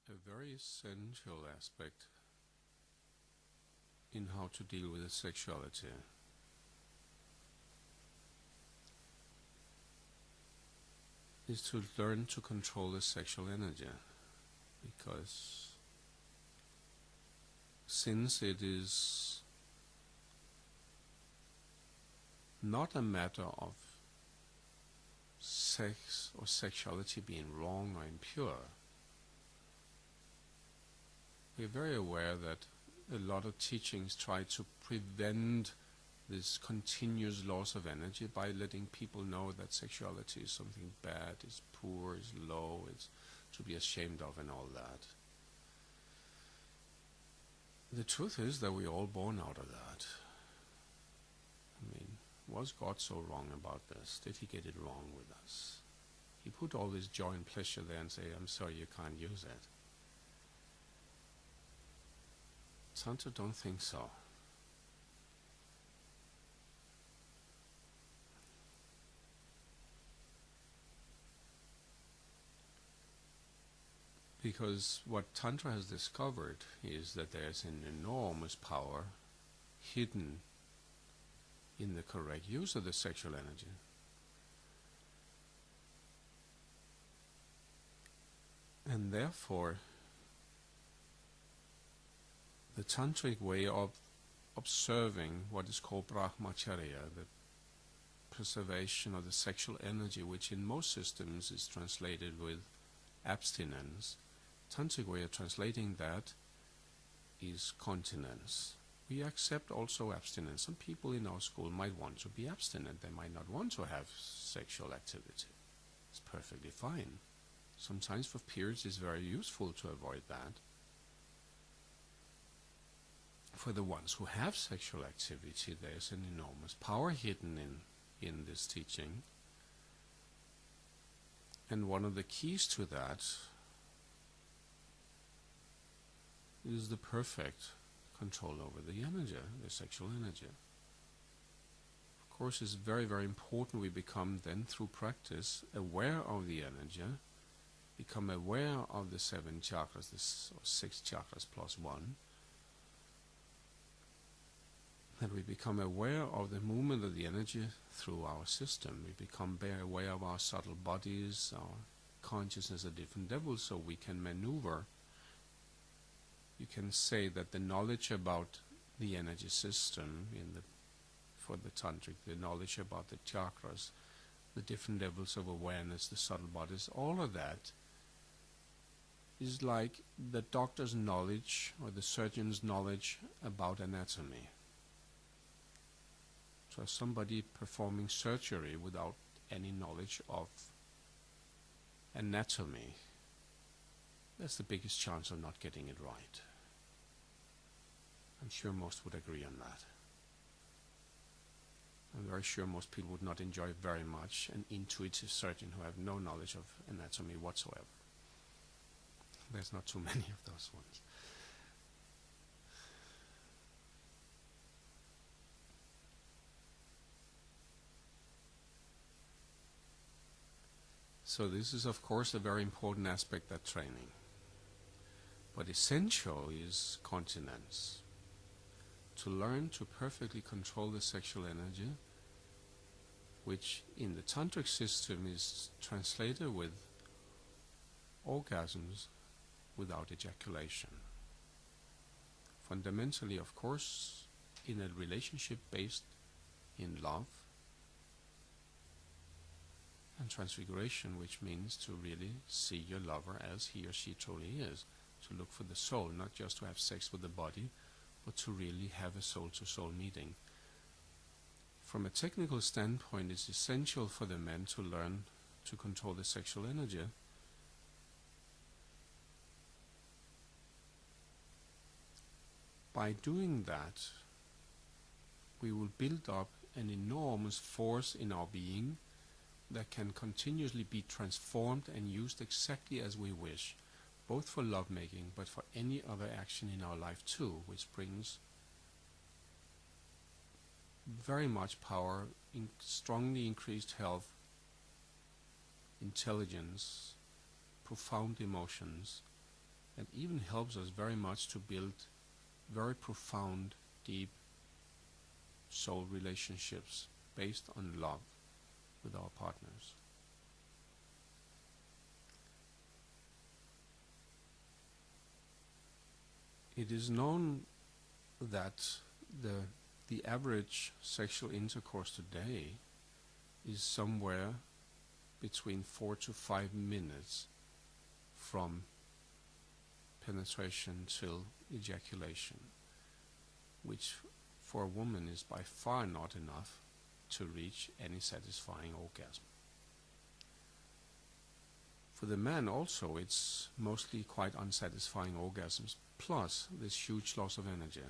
A very essential aspect in how to deal with sexuality is to learn to control the sexual energy, because since it is not a matter of sex or sexuality being wrong or impure, we're very aware that a lot of teachings try to prevent this continuous loss of energy by letting people know that sexuality is something bad, is poor, is low, it's to be ashamed of and all that. The truth is that we're all born out of that. I mean, was God so wrong about this? Did he get it wrong with us? He put all this joy and pleasure there and say, I'm sorry, you can't use it. Tantra don't think so. Because what Tantra has discovered is that there's an enormous power hidden in the correct use of the sexual energy. And therefore, the tantric way of observing what is called brahmacharya, the preservation of the sexual energy, which in most systems is translated with abstinence, tantric way of translating that is continence. We accept also abstinence. Some people in our school might want to be abstinent. They might not want to have sexual activity. It's perfectly fine. Sometimes for periods it's very useful to avoid that. For the ones who have sexual activity, there's an enormous power hidden in this teaching. And one of the keys to that is the perfect control over the energy, the sexual energy. Of course, it's very, very important we become then, through practice, aware of the energy, become aware of the 7 chakras, or 6 chakras plus 1, that we become aware of the movement of the energy through our system. We become very aware of our subtle bodies, our consciousness at different levels, so we can maneuver. You can say that the knowledge about the energy system for the tantric, the knowledge about the chakras, the different levels of awareness, the subtle bodies, all of that is like the doctor's knowledge or the surgeon's knowledge about anatomy. So somebody performing surgery without any knowledge of anatomy, that's the biggest chance of not getting it right. I'm sure most would agree on that. I'm very sure most people would not enjoy very much an intuitive surgeon who have no knowledge of anatomy whatsoever. There's not too many of those ones. So this is, of course, a very important aspect, that training. But essential is continence. To learn to perfectly control the sexual energy, which in the tantric system is translated with orgasms without ejaculation. Fundamentally, of course, in a relationship based in love and transfiguration, which means to really see your lover as he or she truly is, to look for the soul, not just to have sex with the body, but to really have a soul-to-soul meeting. From a technical standpoint, it's essential for the men to learn to control the sexual energy. By doing that, we will build up an enormous force in our being that can continuously be transformed and used exactly as we wish, both for lovemaking but for any other action in our life too, which brings very much power, strongly increased health, intelligence, profound emotions, and even helps us very much to build very profound, deep soul relationships based on love with our partners. It is known that the average sexual intercourse today is somewhere between 4 to 5 minutes from penetration till ejaculation, which for a woman is by far not enough to reach any satisfying orgasm. For the man also, it's mostly quite unsatisfying orgasms, plus this huge loss of energy.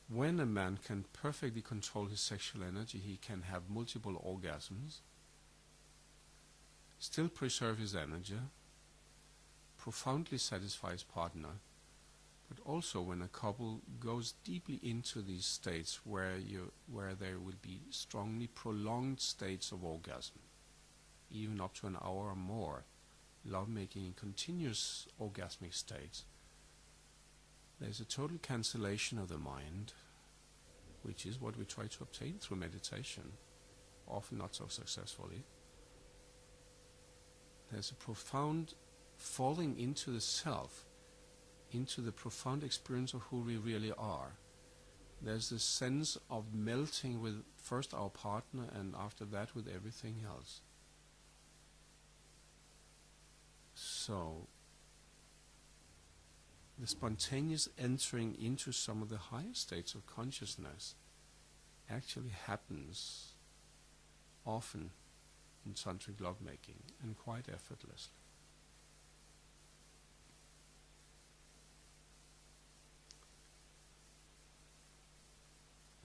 When a man can perfectly control his sexual energy, he can have multiple orgasms, still preserve his energy, profoundly satisfy his partner, but also when a couple goes deeply into these states where there will be strongly prolonged states of orgasm, even up to an hour or more, lovemaking in continuous orgasmic states, there's a total cancellation of the mind, which is what we try to obtain through meditation, often not so successfully. There's a profound falling into the self, into the profound experience of who we really are. There's this sense of melting with first our partner and after that with everything else. So, the spontaneous entering into some of the higher states of consciousness actually happens often in tantric lovemaking, and quite effortlessly.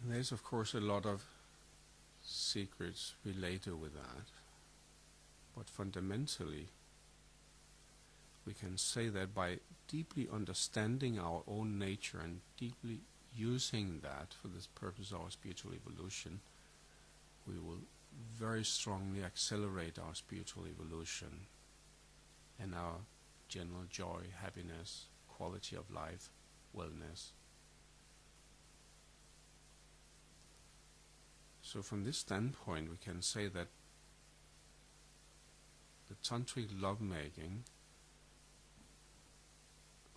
And there's of course a lot of secrets related with that, but fundamentally we can say that by deeply understanding our own nature and deeply using that for this purpose of our spiritual evolution, we will very strongly accelerate our spiritual evolution and our general joy, happiness, quality of life, wellness. So from this standpoint, we can say that the tantric lovemaking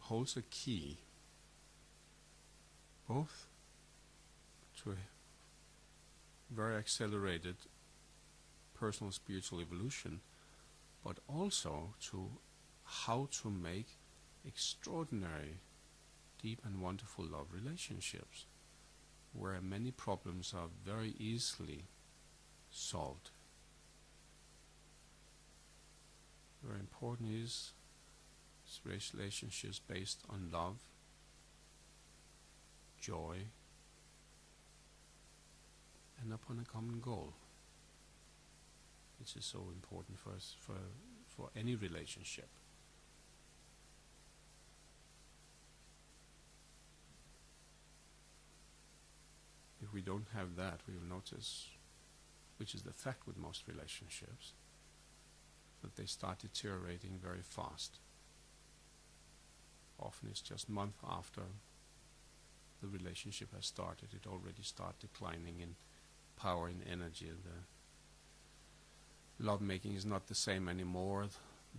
holds a key both to a very accelerated personal spiritual evolution, but also to how to make extraordinary, deep and wonderful love relationships, where many problems are very easily solved. Very important is relationships based on love, joy, and upon a common goal, which is so important for us, for any relationship. If we don't have that, we will notice, which is the fact with most relationships, that they start deteriorating very fast. Often it's just months after the relationship has started, it already starts declining in power and energy. The lovemaking is not the same anymore.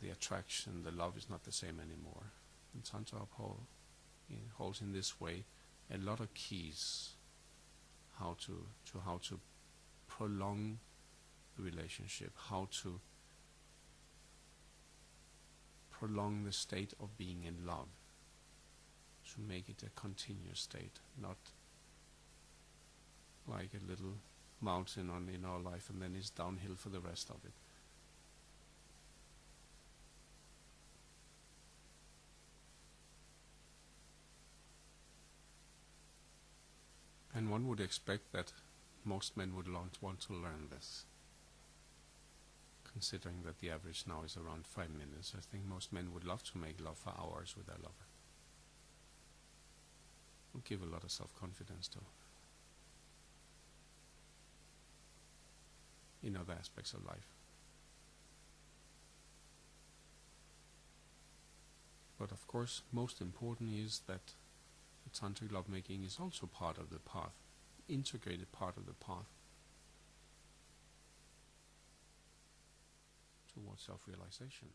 The attraction, the love is not the same anymore. And Tantra holds in this way a lot of keys how to prolong the relationship, how to prolong the state of being in love, to make it a continuous state, not like a little mountain in our life and then it's downhill for the rest of it. And one would expect that most men would want to learn this, considering that the average now is around 5 minutes. I think most men would love to make love for hours with their lover. It would give a lot of self-confidence too. in other aspects of life. But of course, most important is that the tantric lovemaking is also part of the path, integrated part of the path towards self-realization.